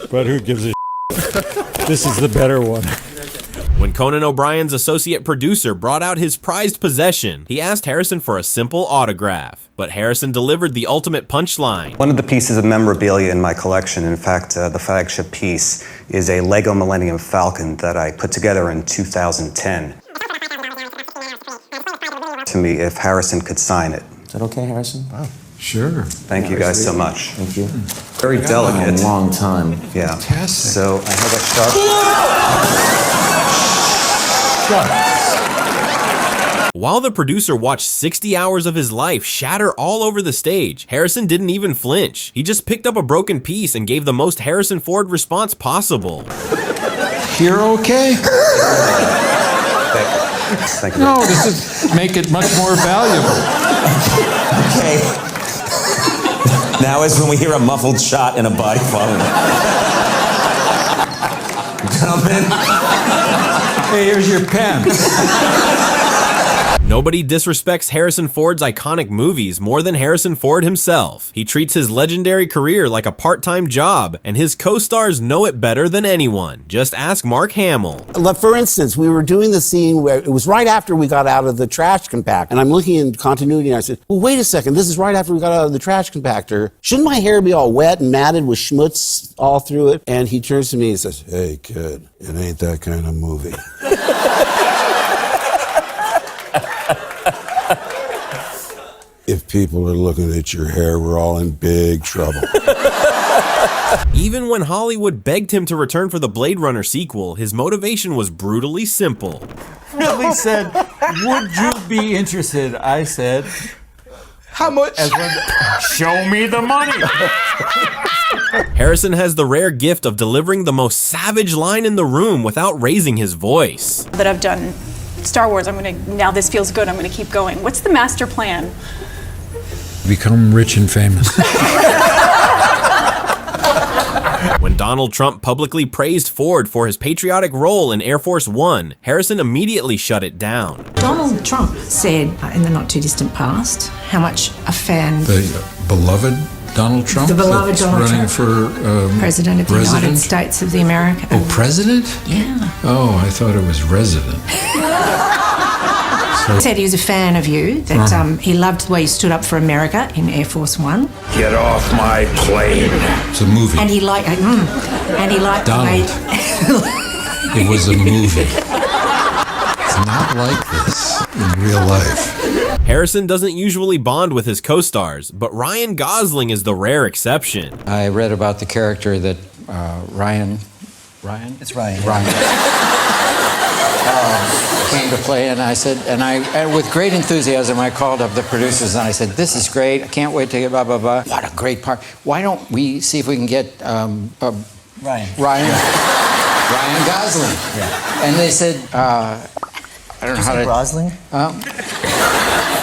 But who gives a This is the better one. When Conan O'Brien's associate producer brought out his prized possession, he asked Harrison for a simple autograph. But Harrison delivered the ultimate punchline. One of the pieces of memorabilia in my collection, in fact, the flagship piece, is a Lego Millennium Falcon that I put together in 2010. To me, if Harrison could sign it. Is that okay, Harrison? Wow. Sure. Thank you guys so much. Thank you. Very delicate. A long time. Yeah. Fantastic. So I have a sharp. While the producer watched 60 hours of his life shatter all over the stage, Harrison didn't even flinch. He just picked up a broken piece and gave the most Harrison Ford response possible. You're okay? Thank you. No, this is make it much more valuable. Okay. Now is when we hear a muffled shot and a body falling. Gentlemen. Hey, here's your pen. Nobody disrespects Harrison Ford's iconic movies more than Harrison Ford himself. He treats his legendary career like a part-time job, and his co-stars know it better than anyone. Just ask Mark Hamill. For instance, we were doing the scene where it was right after we got out of the trash compactor, and I'm looking in continuity and I said, well, wait a second, this is right after we got out of the trash compactor. Shouldn't my hair be all wet and matted with schmutz all through it? And he turns to me and says, hey, kid, it ain't that kind of movie. If people are looking at your hair, we're all in big trouble. Even when Hollywood begged him to return for the Blade Runner sequel, his motivation was brutally simple. Ridley said, would you be interested? I said, How much? show me the money. Harrison has the rare gift of delivering the most savage line in the room without raising his voice. That I've done Star Wars, now this feels good, I'm gonna keep going. What's the master plan? Become rich and famous. When Donald Trump publicly praised Ford for his patriotic role in Air Force One, Harrison immediately shut it down. Donald Trump said in the not too distant past how much a fan... The beloved Donald Trump? The beloved that's Donald running Trump. for President of the United States of the America. Oh, president? Yeah. Oh, I thought it was resident. He said he was a fan of you, that he loved the way you stood up for America in Air Force One. Get off my plane. It's a movie. And he liked Donald. It was a movie. It's not like this in real life. Harrison doesn't usually bond with his co-stars, but Ryan Gosling is the rare exception. I read about the character that Ryan? It's Ryan. Came to play, and I said, and with great enthusiasm, I called up the producers and I said, this is great, I can't wait to get blah, blah, blah. What a great part. Why don't we see if we can get Ryan Gosling? Yeah. And they said, I don't know how to... Gosling?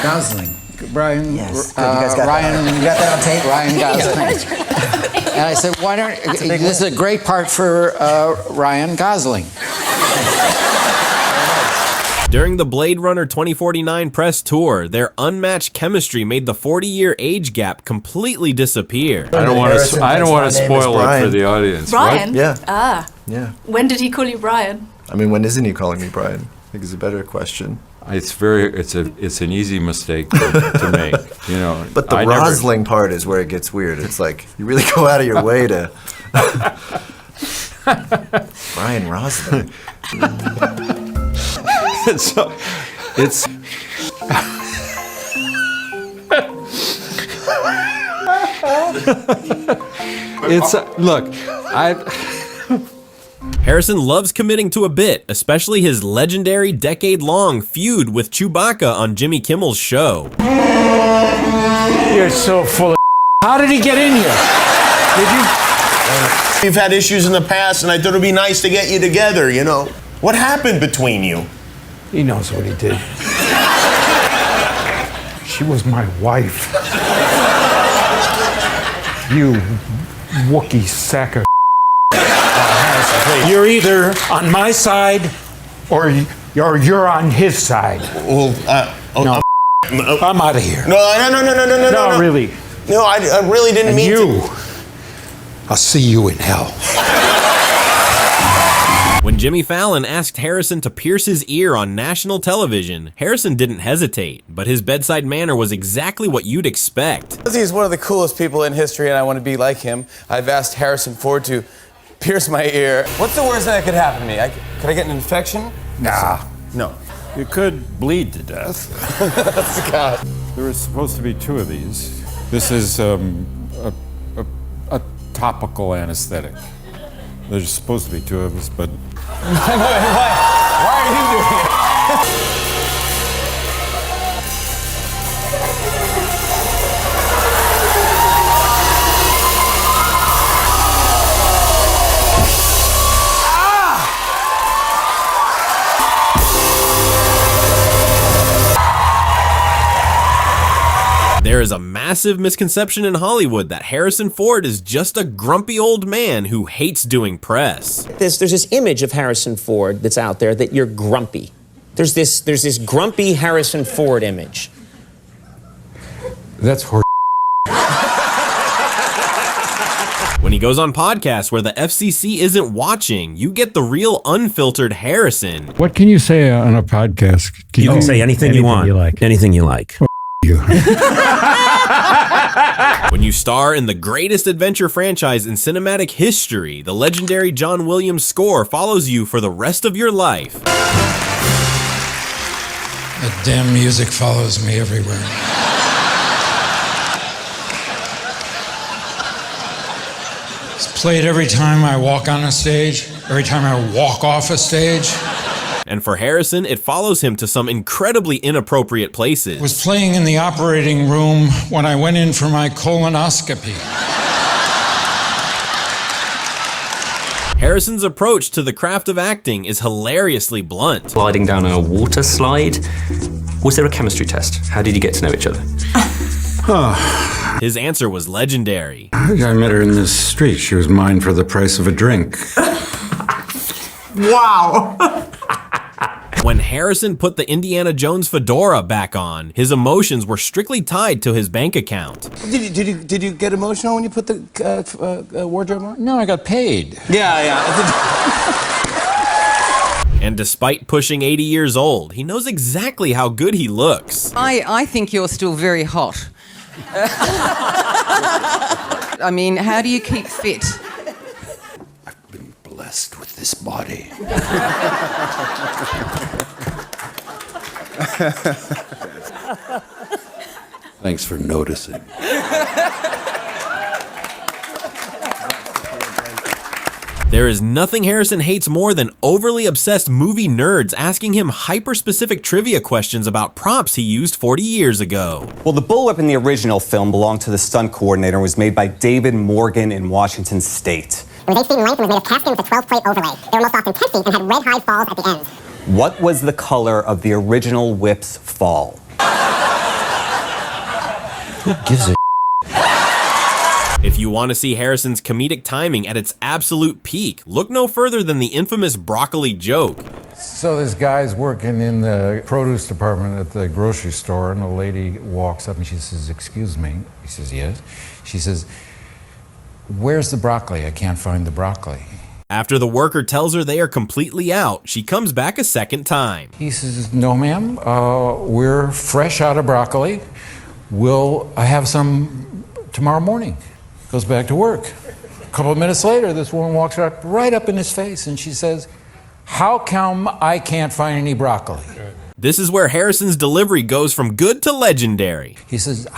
Gosling. Brian, yes. Good. You guys got Ryan, that. You got that on tape? Ryan Gosling. And I said, why don't, this is a great part for Ryan Gosling. During the Blade Runner 2049 press tour, their unmatched chemistry made the 40-year age gap completely disappear. I don't want to spoil it for the audience. Brian? What? Yeah. Ah. Yeah. When did he call you Brian? I mean, when isn't he calling me Brian? I think it's a better question. It's an easy mistake to make, you know. But the Rosling part is where it gets weird. It's like you really go out of your way to Brian Rosling. It's look, Harrison loves committing to a bit, especially his legendary decade-long feud with Chewbacca on Jimmy Kimmel's show. You're so full of How did he get in here? Did you? We've had issues in the past, and I thought it would be nice to get you together, you know. What happened between you? He knows what he did. She was my wife. You Wookiee sack of You're either on my side or you're on his side. Well, no. I'm out of here. No, really. No, I really didn't mean to. I'll see you in hell. When Jimmy Fallon asked Harrison to pierce his ear on national television, Harrison didn't hesitate, but his bedside manner was exactly what you'd expect. Because he's one of the coolest people in history and I want to be like him, I've asked Harrison Ford to pierce my ear. What's the worst thing that could happen to me? Could I get an infection? Nah. No. You could bleed to death. That's God. There was supposed to be 2 of these. This is a topical anesthetic. There's supposed to be 2 of us, but... Why are you doing it? There is a massive misconception in Hollywood that Harrison Ford is just a grumpy old man who hates doing press. There's this image of Harrison Ford that's out there that you're grumpy. There's this grumpy Harrison Ford image. That's horse. When he goes on podcasts where the FCC isn't watching, you get the real unfiltered Harrison. What can you say on a podcast? You can say anything you want. Anything you like. When you star in the greatest adventure franchise in cinematic history, the legendary John Williams score follows you for the rest of your life. That damn music follows me everywhere. It's played every time I walk on a stage, every time I walk off a stage. And for Harrison, it follows him to some incredibly inappropriate places. I was playing in the operating room when I went in for my colonoscopy. Harrison's approach to the craft of acting is hilariously blunt. Sliding down a water slide. Was there a chemistry test? How did you get to know each other? His answer was legendary. I met her in the street. She was mine for the price of a drink. Wow. When Harrison put the Indiana Jones fedora back on, his emotions were strictly tied to his bank account. Did you get emotional when you put the wardrobe on? No, I got paid. Yeah. And despite pushing 80 years old, he knows exactly how good he looks. I think you're still very hot. I mean, how do you keep fit? Blessed with this body. Thanks for noticing. There is nothing Harrison hates more than overly obsessed movie nerds asking him hyper-specific trivia questions about props he used 40 years ago. Well, the bullwhip in the original film belonged to the stunt coordinator and was made by David Morgan in Washington State. It was 8 feet in length and was made of casting with a 12-plate overlay. They were most often 10 feet and had red high falls at the ends. What was the color of the original whip's fall? Who gives a If you want to see Harrison's comedic timing at its absolute peak, look no further than the infamous broccoli joke. So this guy's working in the produce department at the grocery store, and a lady walks up and she says, "Excuse me." He says, "Yes." She says, "Where's the broccoli? I can't find the broccoli." After the worker tells her they are completely out, she comes back a second time. He says, "No, ma'am, we're fresh out of broccoli. I have some tomorrow morning." Goes back to work. A couple of minutes later, this woman walks right up in his face and she says, "How come I can't find any broccoli?" This is where Harrison's delivery goes from good to legendary. He says,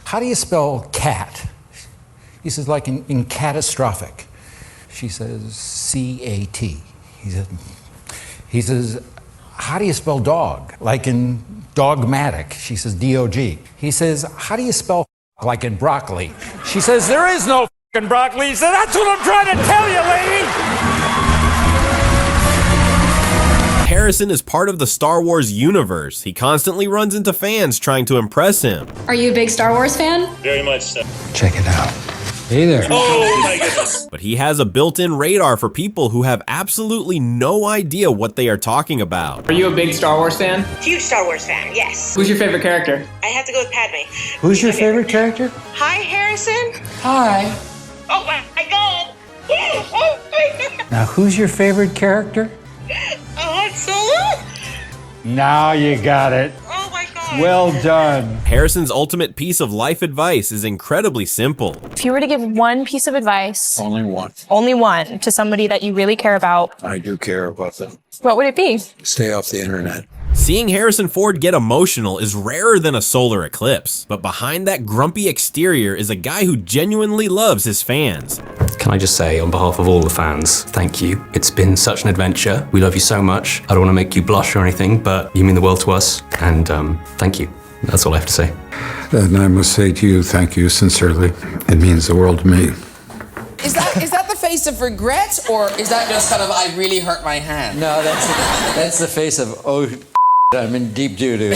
"How do you spell cat?" He says, like in catastrophic. She says, C-A-T. He says, "How do you spell dog?" Like in dogmatic. She says, D-O-G. He says, "How do you spell like in broccoli?" She says, "There is no f***ing broccoli." He said, "That's what I'm trying to tell you, lady." Harrison is part of the Star Wars universe. He constantly runs into fans trying to impress him. Are you a big Star Wars fan? Very much so. Check it out. Hey there. Oh my goodness. But he has a built-in radar for people who have absolutely no idea what they are talking about. Are you a big Star Wars fan? Huge Star Wars fan, yes. Who's your favorite character? I have to go with Padme. Who's your favorite character? Hi, Harrison. Hi. Oh my God! Oh my God! Now, who's your favorite character? Han Solo? Now you got it. Oh my God! Well done. Harrison's ultimate piece of life advice is incredibly simple. If you were to give one piece of advice, Only one. only one, to somebody that you really care about, I do care about them. what would it be? Stay off the internet. Seeing Harrison Ford get emotional is rarer than a solar eclipse, but behind that grumpy exterior is a guy who genuinely loves his fans. Can I just say, on behalf of all the fans, thank you. It's been such an adventure. We love you so much. I don't want to make you blush or anything, but you mean the world to us, and thank you. That's all I have to say. And I must say to you, thank you sincerely. It means the world to me. Is that the face of regret, or is that just kind of, I really hurt my hand? No, that's the face of, oh, I'm in deep doo-doo.